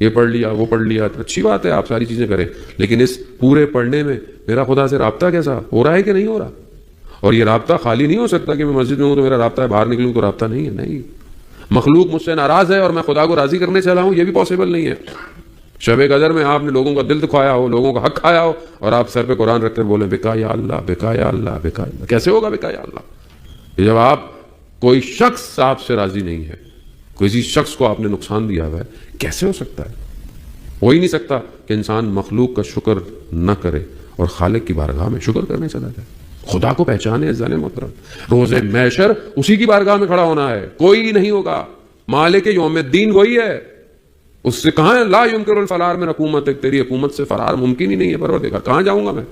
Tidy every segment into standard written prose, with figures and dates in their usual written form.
یہ پڑھ لیا وہ پڑھ لیا، اچھی بات ہے آپ ساری چیزیں کریں، لیکن اس پورے پڑھنے میں میرا خدا سے رابطہ کیسا ہو رہا ہے کہ نہیں ہو رہا؟ اور یہ رابطہ خالی نہیں ہو سکتا کہ میں مسجد میں ہوں تو میرا رابطہ ہے، باہر نکلوں تو رابطہ نہیں ہے. نہیں، مخلوق مجھ سے ناراض ہے اور میں خدا کو راضی کرنے چلا ہوں، یہ بھی پاسبل نہیں ہے. شب قدر میں آپ نے لوگوں کا دل دکھایا ہو، لوگوں کا حق کھایا ہو، اور آپ سر پہ قرآن رکھ کر بولیں بکا یا اللہ، بکا یا اللہ، بکا یا اللہ. کیسے ہوگا بکا یا اللہ؟ جب آپ کوئی شخص آپ سے راضی نہیں ہے، کسی شخص کو آپ نے نقصان دیا ہوا ہے، کیسے ہو سکتا ہے؟ ہو ہی نہیں سکتا کہ انسان مخلوق کا شکر نہ کرے اور خالق کی بارگاہ میں شکر کرنے چلا جائے. خدا کو پہچانے عزیزان محترم، روز محشر اسی کی بارگاہ میں کھڑا ہونا ہے، کوئی نہیں ہوگا. مالک یوم الدین وہی ہے، اس سے کہاں لا يمكن الفرار من حکومت، تیری حکومت سے فرار ممکن ہی نہیں ہے پروردگار، کہاں جاؤں گا میں؟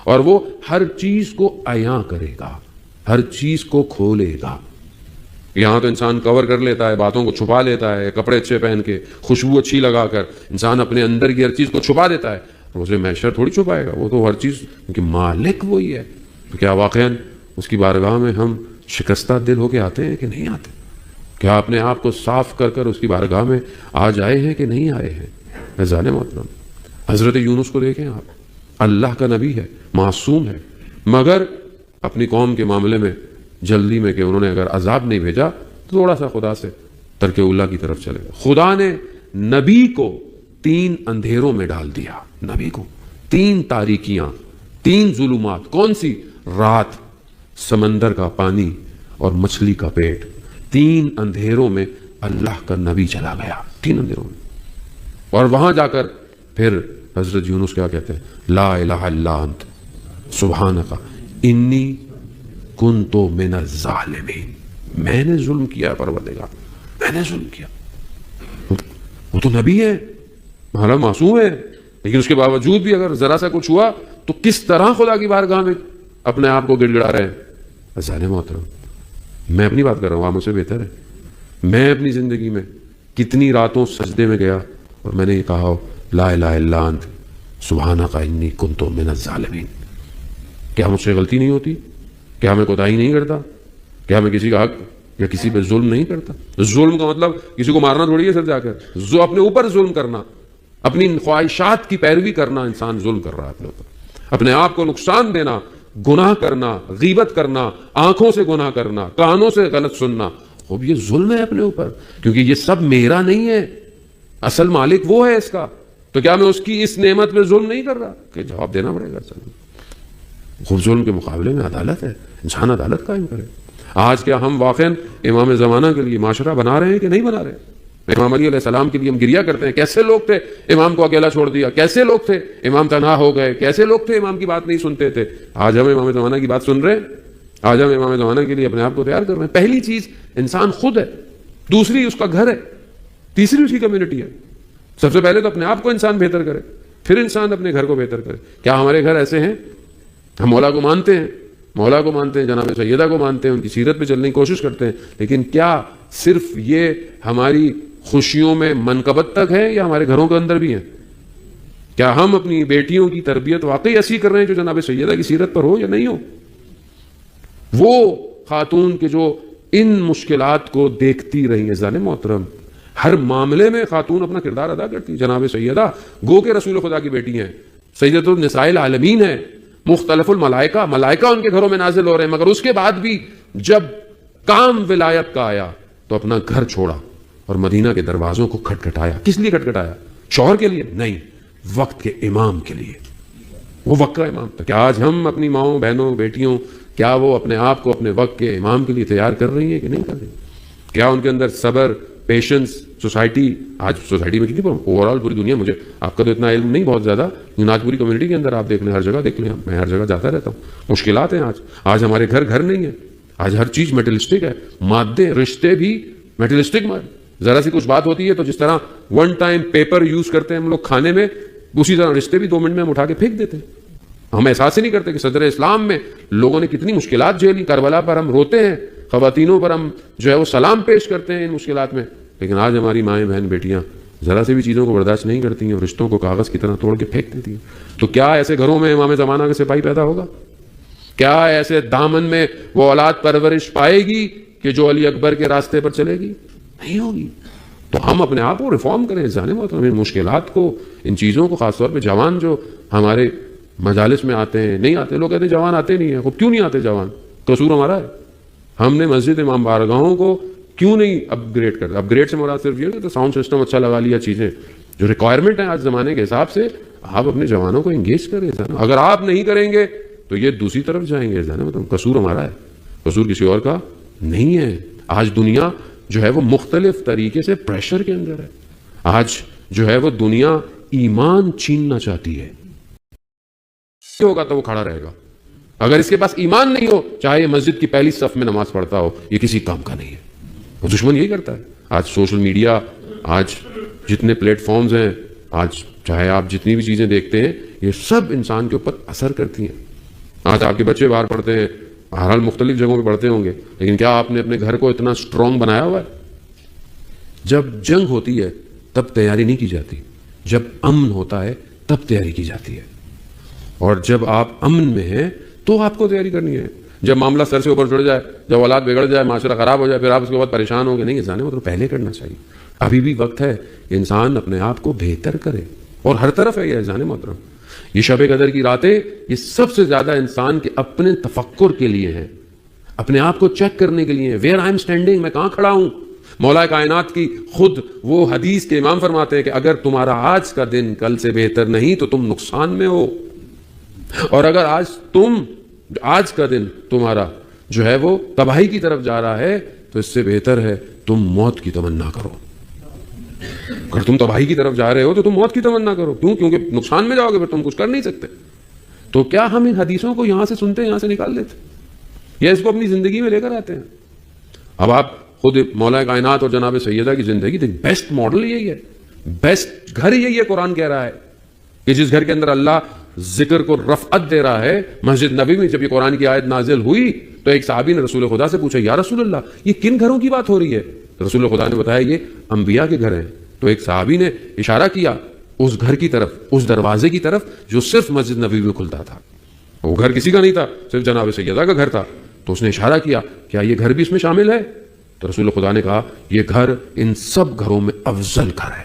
اور وہ ہر چیز کو عیاں کرے گا، ہر چیز کو کھولے گا. یہاں تو انسان کور کر لیتا ہے، باتوں کو چھپا لیتا ہے، کپڑے اچھے پہن کے، خوشبو اچھی لگا کر انسان اپنے اندر کی ہر چیز کو چھپا دیتا ہے. روز محشر تھوڑی چھپائے گا، وہ تو ہر چیز، کیونکہ مالک وہی ہے. تو کیا واقعاً اس کی بارگاہ میں ہم شکستہ دل ہو کے آتے ہیں کہ نہیں آتے؟ کیا اپنے آپ کو صاف کر کر اس کی بارگاہ میں آج آئے ہیں کہ نہیں آئے ہیں؟ عزیزان محترم، حضرت یونس کو دیکھیں آپ، اللہ کا نبی ہے، معصوم ہے، مگر اپنی قوم کے معاملے میں جلدی میں کہ انہوں نے اگر عذاب نہیں بھیجا تو تھوڑا سا خدا سے ترک اللہ کی طرف چلے گا. خدا نے نبی کو 3 اندھیروں میں ڈال دیا، نبی کو 3 تاریکیاں، 3 ظلمات. کون سی؟ رات، سمندر کا پانی اور مچھلی کا پیٹ. 3 اندھیروں میں اللہ کا نبی چلا گیا، 3 اندھیروں میں. اور وہاں جا کر پھر حضرت یونس کیا کہتے ہیں؟ لا الہ الا انت سبحانک انی کنت من الظالمین. میں نے ظلم کیا پروردگار، میں نے ظلم کیا. وہ تو نبی ہے، ہمارا معصوم ہے، لیکن اس کے باوجود بھی اگر ذرا سا کچھ ہوا تو کس طرح خدا کی بارگاہ میں اپنے آپ کو گڑ گڑا رہے ہیں. عزیزان محترم، میں اپنی بات کر رہا ہوں، آپ مجھ سے بہتر ہے. میں اپنی زندگی میں کتنی راتوں سجدے میں گیا اور میں نے یہ کہا ہو لا الہ الا انت سبحانک انی کنت من الظالمین. کیا مجھ سے غلطی نہیں ہوتی؟ کیا میں کوتاہی نہیں کرتا؟ کیا میں کسی کا حق یا کسی پہ ظلم نہیں کرتا؟ ظلم کا مطلب کسی کو مارنا تھوڑی ہے سر جا کر، جو اپنے اوپر ظلم کرنا، اپنی خواہشات کی پیروی کرنا، انسان ظلم کر رہا ہے اپنے اوپر. اپنے آپ کو نقصان دینا، گناہ کرنا، غیبت کرنا، آنکھوں سے گناہ کرنا، کانوں سے غلط سننا، خوب یہ ظلم ہے اپنے اوپر، کیونکہ یہ سب میرا نہیں ہے، اصل مالک وہ ہے اس کا. تو کیا میں اس کی اس نعمت میں ظلم نہیں کر رہا؟ کہ جواب دینا پڑے گا. خوب ظلم کے مقابلے میں عدالت ہے، انسان عدالت قائم کرے. آج کیا ہم واقعاً امام زمانہ کے لیے معاشرہ بنا رہے ہیں کہ نہیں بنا رہے؟ امام علی علیہ السلام کے لیے ہم گریہ کرتے ہیں، کیسے لوگ تھے امام کو اکیلا چھوڑ دیا، کیسے لوگ تھے امام تنہا ہو گئے، کیسے لوگ تھے امام کی بات نہیں سنتے تھے. آج ہم امام زمانہ کی بات سن رہے ہیں، آج ہم امام زمانہ کے لیے اپنے آپ کو تیار کر رہے ہیں. پہلی چیز انسان خود ہے، دوسری اس کا گھر ہے، تیسری اس کی کمیونٹی ہے. سب سے پہلے تو اپنے آپ کو انسان بہتر کرے، پھر انسان اپنے گھر کو بہتر کرے. کیا ہمارے گھر ایسے ہیں؟ ہم مولا کو مانتے ہیں، مولا کو مانتے ہیں، جناب سیدہ کو مانتے ہیں، ان کی سیرت پہ چلنے کی کوشش کرتے ہیں، لیکن کیا صرف یہ ہماری خوشیوں میں منقبت تک ہے یا ہمارے گھروں کے اندر بھی ہیں؟ کیا ہم اپنی بیٹیوں کی تربیت واقعی ایسی کر رہے ہیں جو جناب سیدہ کی سیرت پر ہو یا نہیں ہو؟ وہ خاتون کے جو ان مشکلات کو دیکھتی رہی ہیں عزیزان محترم، ہر معاملے میں خاتون اپنا کردار ادا کرتی. جناب سیدہ گو کے رسول خدا کی بیٹی ہیں، سیدۃ النساء العالمین ہیں، مختلف الملائکہ، ملائکہ ان کے گھروں میں نازل ہو رہے ہیں، مگر اس کے بعد بھی جب کام ولایت کا آیا تو اپنا گھر چھوڑا اور مدینہ کے دروازوں کو کھٹکھٹایا. کس لیے کھٹکھٹایا؟ شوہر کے لیے نہیں، وقت کے امام کے لیے. وہ وقت کا امام تھا. کیا آج ہم اپنی ماؤں، بہنوں، بیٹیوں، کیا وہ اپنے آپ کو اپنے وقت کے امام کے لیے تیار کر رہی ہیں کہ نہیں کر رہی؟ کیا ان کے اندر صبر، پیشنس؟ سوسائٹی آج سوسائٹی میں کتنی اوور آل پوری دنیا، مجھے آپ کا تو اتنا علم نہیں بہت زیادہ، لیکن آج پوری کمیونٹی کے اندر آپ دیکھ لیں، ہر جگہ دیکھ لیں، میں ہر جگہ جاتا رہتا ہوں، مشکلات ہیں. آج ہمارے گھر نہیں ہے، آج ہر چیز میٹرلسٹک ہے، مادے، رشتے بھی میٹرلسٹک. ذرا سی کچھ بات ہوتی ہے تو جس طرح ون ٹائم پیپر یوز کرتے ہیں ہم لوگ کھانے میں، اسی طرح رشتے بھی 2 منٹ میں ہم اٹھا کے پھینک دیتے ہیں. ہم احساس ہی نہیں کرتے کہ صدر اسلام میں لوگوں نے کتنی مشکلات جھیلی. کربلا پر ہم روتے ہیں، خواتینوں پر ہم جو ہے وہ سلام پیش کرتے ہیں ان مشکلات میں، لیکن آج ہماری مائیں، بہن، بیٹیاں ذرا سے بھی چیزوں کو برداشت نہیں کرتی ہیں اور رشتوں کو کاغذ کی طرح توڑ کے پھینک دیتی ہیں. تو کیا ایسے گھروں میں امام زمانہ کا سپاہی پیدا ہوگا؟ کیا ایسے دامن میں وہ اولاد پرورش پائے گی کہ جو علی اکبر کے راستے پر چلے گی؟ نہیں ہوگی. تو ہم اپنے آپ کو ریفارم کریں جانے محترم، ان مشکلات کو، ان چیزوں کو، خاص طور پہ جوان جو ہمارے مجالس میں آتے ہیں، نہیں آتے، لوگ کہتے ہیں جوان آتے نہیں ہیں، خب کیوں نہیں آتے جوان؟ قصور ہمارا ہے؟ ہم نے مسجد امام بارگاہوں کو کیوں نہیں اپ گریڈ کرتے؟ اپ گریڈ سے مراد صرف یہ کہ ساؤنڈ سسٹم اچھا لگا لیا، چیزیں جو ریکوائرمنٹ ہیں آج زمانے کے حساب سے، آپ اپنے جوانوں کو انگیج کریں۔ اگر آپ نہیں کریں گے تو یہ دوسری طرف جائیں گے، مطلب قصور ہمارا ہے، قصور کسی اور کا نہیں ہے۔ آج دنیا جو ہے وہ مختلف طریقے سے پریشر کے اندر ہے، آج جو ہے وہ دنیا ایمان چھیننا چاہتی ہے، ہوگا تو وہ کھڑا رہے گا، اگر اس کے پاس ایمان نہیں ہو، چاہے یہ مسجد کی پہلی صف میں نماز پڑھتا ہو، یہ کسی کام کا نہیں ہے۔ وہ دشمن یہی کرتا ہے۔ آج سوشل میڈیا، آج جتنے پلیٹ فارمز ہیں، آج چاہے آپ جتنی بھی چیزیں دیکھتے ہیں، یہ سب انسان کے اوپر اثر کرتی ہیں۔ آج آپ کے بچے باہر پڑھتے ہیں، بہرحال مختلف جگہوں پہ پڑھتے ہوں گے، لیکن کیا آپ نے اپنے گھر کو اتنا اسٹرانگ بنایا ہوا ہے؟ جب جنگ ہوتی ہے تب تیاری نہیں کی جاتی، جب امن ہوتا ہے تب تیاری کی جاتی ہے، اور جب آپ امن میں ہیں تو آپ کو تیاری کرنی ہے۔ جب معاملہ سر سے اوپر چڑھ جائے، جب اولاد بگڑ جائے، معاشرہ خراب ہو جائے، پھر آپ اس کے بعد پریشان ہوں گے، نہیں انسان مطلب پہلے کرنا چاہیے۔ ابھی بھی وقت ہے کہ انسان اپنے آپ کو بہتر کرے، اور ہر طرف ہے یہ انسان محترم۔ یہ شب قدر کی راتیں یہ سب سے زیادہ انسان کے اپنے تفکر کے لیے ہیں، اپنے آپ کو چیک کرنے کے لیے، ویئر آئی ایم اسٹینڈنگ، میں کہاں کھڑا ہوں۔ مولا کائنات کی خود وہ حدیث کے امام فرماتے ہیں کہ اگر تمہارا آج کا دن کل سے بہتر نہیں تو تم نقصان میں ہو، اور اگر آج کا دن تمہارا جو ہے وہ تباہی کی طرف جا رہا ہے تو اس سے بہتر ہے تم موت کی تمنا کرو۔ اگر تم تباہی کی طرف جا رہے ہو تو تم موت کی تمنا کرو، کیوں؟ کیونکہ نقصان میں جاؤ گے، پھر تم کچھ کر نہیں سکتے۔ تو کیا ہم ان حدیثوں کو یہاں سے سنتے ہیں، یہاں سے نکال دیتے یا اس کو اپنی زندگی میں لے کر آتے ہیں؟ اب آپ خود مولا کائنات اور جناب سیدہ کی زندگی دیکھ، بیسٹ ماڈل یہی ہے، بیسٹ گھر یہی ہے۔ قرآن کہہ رہا ہے کہ جس گھر کے اندر اللہ ذکر کو رفعت دے رہا ہے، مسجد نبی میں جب یہ قرآن کی آیت نازل ہوئی تو ایک صحابی نے رسول خدا سے پوچھا، یا رسول اللہ یہ کن گھروں کی بات ہو رہی ہے؟ رسول خدا نے بتایا یہ انبیاء کے گھر ہیں۔ تو ایک صحابی نے اشارہ کیا اس گھر کی طرف، اس دروازے کی طرف جو صرف مسجد نبی میں کھلتا تھا، وہ گھر کسی کا نہیں تھا، صرف جناب سیدہ کا گھر تھا۔ تو اس نے اشارہ کیا، کیا یہ گھر بھی اس میں شامل ہے؟ تو رسول خدا نے کہا یہ گھر ان سب گھروں میں افضل گھر ہے،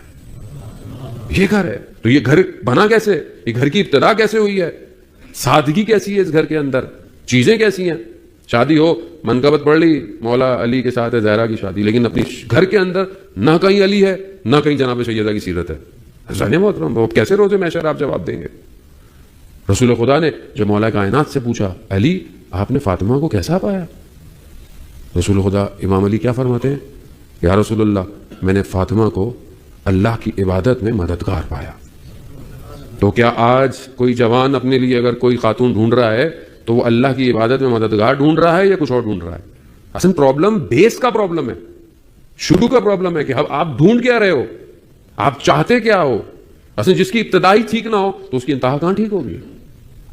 یہ گھر ہے۔ تو یہ گھر بنا کیسے؟ یہ گھر کی ابتدا کیسے ہوئی ہے؟ سادگی کیسی ہے اس گھر کے اندر؟ چیزیں کیسی ہیں؟ شادی ہو، منقبت پڑھ لی، مولا علی کے ساتھ ہے زہرا کی شادی، لیکن اپنی گھر کے اندر نہ کہیں علی ہے نہ کہیں جناب سیدہ کی سیرت ہے۔ حسین محترم، وہ کیسے روزے محشر آپ جواب دیں گے؟ رسول خدا نے جب مولا کائنات سے پوچھا، علی آپ نے فاطمہ کو کیسا پایا؟ رسول خدا امام علی کیا فرماتے ہیں؟ یا رسول اللہ میں نے فاطمہ کو اللہ کی عبادت میں مددگار پایا۔ تو کیا آج کوئی جوان اپنے لیے اگر کوئی خاتون ڈھونڈ رہا ہے تو وہ اللہ کی عبادت میں مددگار ہے یا کچھ اور ڈھونڈ رہا ہے؟ اصل پرابلم بیس کا پرابلم ہے، شروع کا پرابلم ہے کہ اب آپ ڈھونڈ کیا رہے ہو، آپ چاہتے کیا ہو۔ اصل جس کی ابتدائی ٹھیک نہ ہو تو اس کی انتہا کہاں ٹھیک ہوگی؟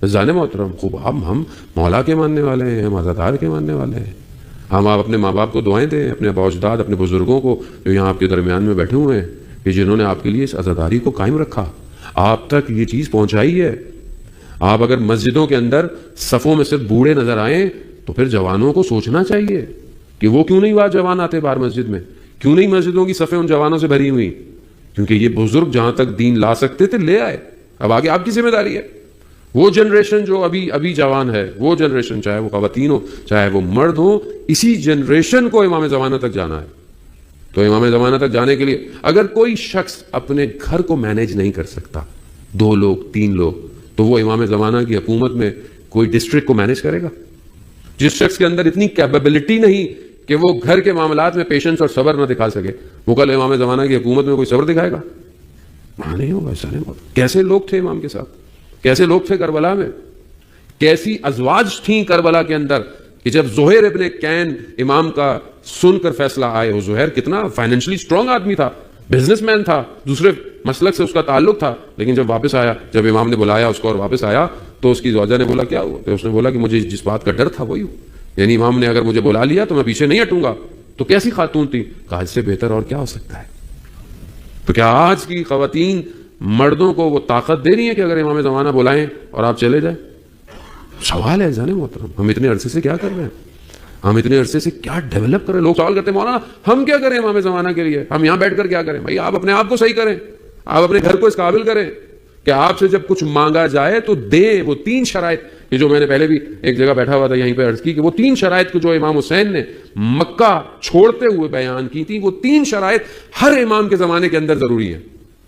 جانے محترم، خوب ہم مولا کے ماننے والے ہیں، ہم عزادار کے ماننے والے ہیں، ہم آپ اپنے ماں باپ کو دعائیں دیں، اپنے آبا اجداد، اپنے بزرگوں کو جو یہاں آپ کے درمیان میں بیٹھے ہوئے ہیں کہ جنہوں نے آپ کے لیے اس عزاداری کو قائم رکھا، آپ تک یہ چیز پہنچائی ہے۔ آپ اگر مسجدوں کے اندر صفوں میں صرف بوڑھے نظر آئیں تو پھر جوانوں کو سوچنا چاہیے کہ وہ کیوں نہیں وہاں جوان آتے باہر مسجد میں، کیوں نہیں مسجدوں کی صفیں ان جوانوں سے بھری ہوئی؟ کیونکہ یہ بزرگ جہاں تک دین لا سکتے تھے لے آئے، اب آگے آپ کی ذمہ داری ہے۔ وہ جنریشن جو ابھی جوان ہے، وہ جنریشن چاہے وہ خواتین ہو چاہے وہ مرد ہو، اسی جنریشن کو امام زمانہ تک جانا ہے۔ تو امام زمانہ تک جانے کے لیے اگر کوئی شخص اپنے گھر کو مینیج نہیں کر سکتا، 2 لوگ 3 لوگ، تو وہ امام زمانہ کی حکومت میں کوئی ڈسٹرکٹ کو مینیج کرے گا؟ جس شخص کے اندر اتنی کیپیبلٹی نہیں کہ وہ گھر کے معاملات میں پیشنس اور صبر نہ دکھا سکے، وہ کل امام زمانہ کی حکومت میں کوئی صبر دکھائے گا؟ نہیں ہوگا، ایسا نہیں ہوگا۔ کیسے لوگ تھے امام کے ساتھ، کیسے لوگ تھے کربلا میں، کیسی ازواج تھیں کربلا کے اندر کہ جب زہیر ابن کین امام کا سن کر فیصلہ آئے، وہ زہیر کتنا فائنینشلی اسٹرانگ آدمی تھا، بزنس مین تھا، دوسرے مسلک سے اس کا تعلق تھا، لیکن جب واپس آیا، جب امام نے بلایا اس کو اور واپس آیا تو اس کی زوجہ نے بولا کیا ہوا؟ تو اس نے بولا کہ مجھے جس بات کا ڈر تھا وہی ہو، یعنی امام نے اگر مجھے بلا لیا تو میں پیچھے نہیں ہٹوں گا۔ تو کیسی خاتون تھی؟ کہا اس سے بہتر اور کیا ہو سکتا ہے؟ تو کیا آج کی خواتین مردوں کو وہ طاقت دے رہی ہیں کہ اگر امام زمانہ بلائیں اور آپ چلے جائیں؟ سوال ہے جانے محترم، ہم اتنے عرصے سے کیا کر رہے ہیں؟ ہم اتنے عرصے سے کیا ڈیولپ کریں. لوگ سوال کرتے ہیں مولانا ہم کیا کریں امام زمانہ کے لیے, ہم یہاں بیٹھ کر کیا کریں؟ بھائی آپ اپنے آپ کو صحیح کریں, آپ اپنے گھر کو اس قابل کریں کہ آپ سے جب کچھ مانگا جائے تو دیں. وہ 3 شرائط, یہ جو میں نے پہلے بھی ایک جگہ بیٹھا ہوا تھا یہیں پہ عرض کی کہ وہ 3 شرائط کو جو امام حسین نے مکہ چھوڑتے ہوئے بیان کی تھی, وہ 3 شرائط ہر امام کے زمانے کے اندر ضروری ہیں.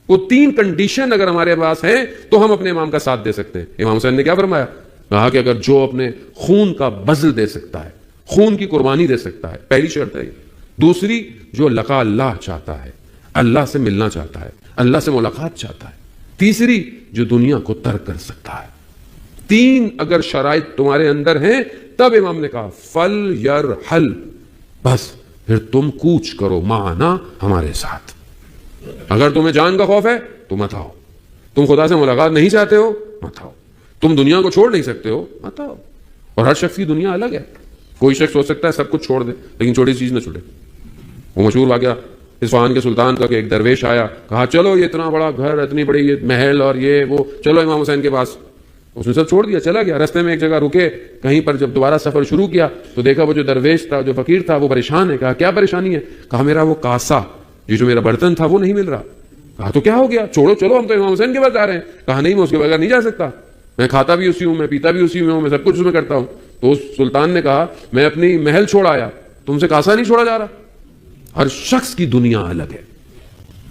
وہ 3 کنڈیشن اگر ہمارے پاس ہیں تو ہم اپنے امام کا ساتھ دے سکتے ہیں. امام حسین نے کیا فرمایا؟ کہا کہ اگر جو اپنے خون کا بذل دے سکتا ہے, خون کی قربانی دے سکتا ہے, پہلی شرط ہے. دوسری, جو لقاء اللہ چاہتا ہے, اللہ سے ملنا چاہتا ہے, اللہ سے ملاقات چاہتا ہے. تیسری, جو دنیا کو ترک کر سکتا ہے. 3 اگر شرائط تمہارے اندر ہیں تب امام نے کہا فل یرحل, بس پھر تم کوچ کرو معنا ہمارے ساتھ. اگر تمہیں جان کا خوف ہے تو مت آؤ, تم خدا سے ملاقات نہیں چاہتے ہو مت آؤ, تم دنیا کو چھوڑ نہیں سکتے ہو مت آؤ. اور ہر شخص کی دنیا الگ ہے. کوئی شخص ہو سکتا ہے سب کچھ چھوڑ دے لیکن چھوٹی چیز نہ چھوڑے. وہ مشہور واقعہ اصفہان کے سلطان کا کہ ایک درویش آیا, کہا چلو یہ اتنا بڑا گھر, اتنی بڑی یہ محل اور یہ وہ, چلو امام حسین کے پاس. اس نے سب چھوڑ دیا, چلا گیا. رستے میں ایک جگہ رکے کہیں پر, جب دوبارہ سفر شروع کیا تو دیکھا وہ جو درویش تھا, جو فقیر تھا, وہ پریشان ہے. کہا کیا پریشانی ہے؟ کہا میرا وہ کاسا, یہ جو میرا برتن تھا وہ نہیں مل رہا. کہا تو کیا ہو گیا؟ چھوڑو, چلو ہم تو امام حسین کے پاس جا رہے ہیں. کہا نہیں, میں اس کے بغیر نہیں جا سکتا, میں کھاتا بھی اسی ہوں, میں پیتا بھی اسی میں ہوں, میں سب کچھ اس میں کرتا ہوں. تو اس سلطان نے کہا میں اپنی محل چھوڑ آیا, تم سے کاسا نہیں چھوڑا جا رہا. ہر شخص کی دنیا الگ ہے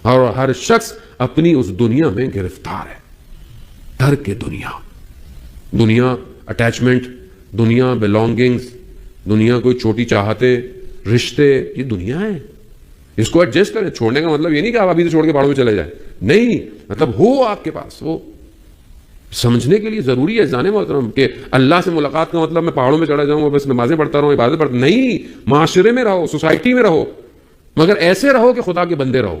اور ہر شخص اپنی اس دنیا میں گرفتار ہے. ترک دنیا, دنیا اٹیچمنٹ, دنیا بیلونگنگز, دنیا کوئی چھوٹی چاہتے, رشتے, یہ دنیا ہے. اس کو ایڈجسٹ کریں. چھوڑنے کا مطلب یہ نہیں کہ آپ ابھی سے چھوڑ کے پہاڑوں میں چلے جائیں, نہیں, مطلب ہو آپ کے پاس. وہ سمجھنے کے لیے ضروری ہے جانے محترم کہ اللہ سے ملاقات کا مطلب میں پہاڑوں میں چڑھا جاؤں اور بس نمازیں پڑھتا رہوں, عبادت پڑھتا, نہیں. معاشرے میں رہو, سوسائٹی میں رہو, مگر ایسے رہو کہ خدا کے بندے رہو.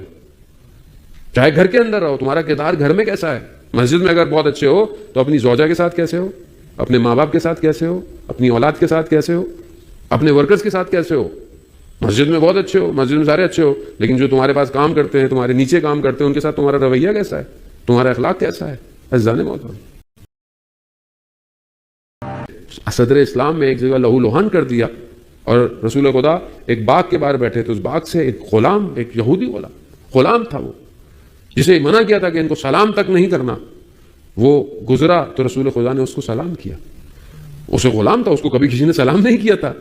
چاہے گھر کے اندر رہو, تمہارا کردار گھر میں کیسا ہے. مسجد میں اگر بہت اچھے ہو تو اپنی زوجہ کے ساتھ کیسے ہو, اپنے ماں باپ کے ساتھ کیسے ہو, اپنی اولاد کے ساتھ کیسے ہو, اپنے ورکرز کے ساتھ کیسے ہو. مسجد میں بہت اچھے ہو, مسجد میں سارے اچھے ہو, لیکن جو تمہارے پاس کام کرتے ہیں, تمہارے نیچے کام کرتے ہیں, ان کے ساتھ تمہارا رویہ کیسا ہے, تمہارا اخلاق کیسا ہے. عزیزان محترم, صدر اسلام میں ایک جگہ لہو لہان کر دیا اور رسول خدا ایک باغ کے باہر بیٹھے تھے. اس باغ سے ایک غلام, ایک یہودی غلام تھا, وہ جسے منع کیا تھا کہ ان کو سلام تک نہیں کرنا, وہ گزرا تو رسول خدا نے اس کو سلام کیا. اسے غلام تھا, اس کو کبھی کسی نے سلام نہیں کیا تھا.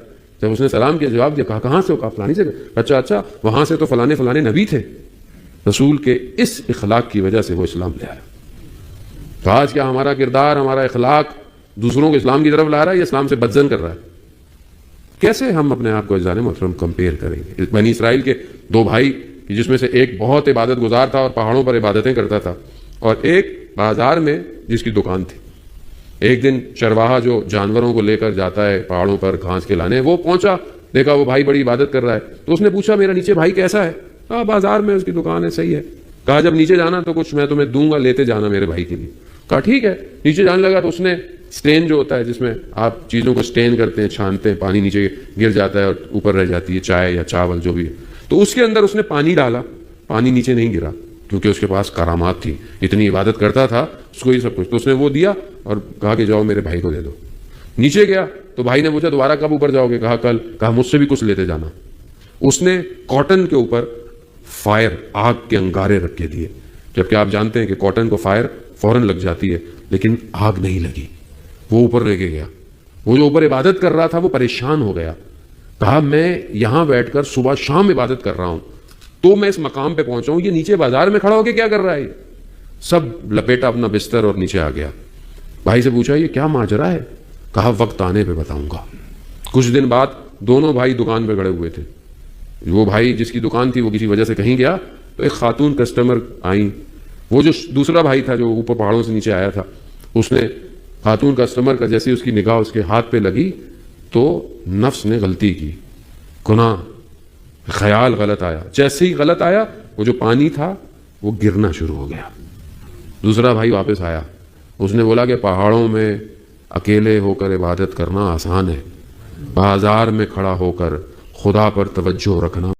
جب اس نے سلام کیا, جواب دیا, کہا کہاں سے ہو؟ کہا فلانی سے. اچھا, وہاں سے تو فلانے نبی تھے. رسول کے اس اخلاق کی وجہ سے وہ اسلام لے آیا. تو آج کیا ہمارا کردار, ہمارا اخلاق دوسروں کو اسلام کی طرف لا رہا ہے یا اسلام سے بدزن کر رہا ہے؟ کیسے ہم اپنے آپ کو عزیزان محترم کمپیئر کریں گے؟ بنی اسرائیل کے 2 بھائی, جس میں سے ایک بہت عبادت گزار تھا اور پہاڑوں پر عبادتیں کرتا تھا, اور ایک بازار میں جس کی دکان تھی. ایک دن چرواہا جو جانوروں کو لے کر جاتا ہے پہاڑوں پر گھاس کے لانے, وہ پہنچا, دیکھا وہ بھائی بڑی عبادت کر رہا ہے, تو اس نے پوچھا میرا نیچے بھائی کیسا ہے؟ کہا بازار میں اس کی دکان ہے, صحیح ہے. کہا جب نیچے جانا تو کچھ میں تمہیں دوں گا, لیتے جانا میرے بھائی کے لیے. کہا ٹھیک ہے. نیچے جانے لگا تو اس نے سٹین جو ہوتا ہے جس میں آپ چیزوں کو سٹین کرتے ہیں, چھانتے ہیں, پانی نیچے گر جاتا ہے اور اوپر رہ جاتی ہے چائے یا چاول جو بھی ہے, تو اس کے اندر اس نے پانی ڈالا, پانی نیچے نہیں گرا کیونکہ اس کے پاس کرامات تھی, اتنی عبادت کرتا تھا, اس کو یہ سب کچھ. تو اس نے وہ دیا اور کہا کہ جاؤ میرے بھائی کو دے دو. نیچے گیا تو بھائی نے پوچھا دوبارہ کب اوپر جاؤ گے؟ کہا کل. کہا مجھ سے بھی کچھ لیتے جانا. اس نے کاٹن کے اوپر فائر, آگ کے انگارے رکھ کے دیے, جبکہ آپ جانتے ہیں کہ کاٹن کو فائر فوراً لگ جاتی ہے, لیکن آگ نہیں لگی. وہ اوپر لے کے گیا. وہ جو اوپر عبادت کر رہا تھا وہ پریشان ہو گیا. کہا میں یہاں بیٹھ کر صبح شام عبادت کر رہا ہوں تو میں اس مقام پہ پہنچا ہوں, یہ نیچے بازار میں کھڑا ہو کے کیا کر رہا ہے؟ سب لپیٹا اپنا بستر اور نیچے آ گیا. بھائی سے پوچھا یہ کیا ماجرا ہے؟ کہا وقت آنے پہ بتاؤں گا. کچھ دن بعد دونوں بھائی دکان پہ کھڑے ہوئے تھے. وہ بھائی جس کی دکان تھی وہ کسی وجہ سے کہیں گیا تو ایک خاتون کسٹمر آئیں. وہ جو دوسرا بھائی تھا جو اوپر پہاڑوں سے نیچے آیا تھا, اس نے خاتون کسٹمر کا جیسی اس کی نگاہ اس کے ہاتھ پہ لگی تو نفس نے غلطی کی, گناہ, خیال غلط آیا. جیسے ہی غلط آیا وہ جو پانی تھا وہ گرنا شروع ہو گیا. دوسرا بھائی واپس آیا, اس نے بولا کہ پہاڑوں میں اکیلے ہو کر عبادت کرنا آسان ہے, بازار میں کھڑا ہو کر خدا پر توجہ رکھنا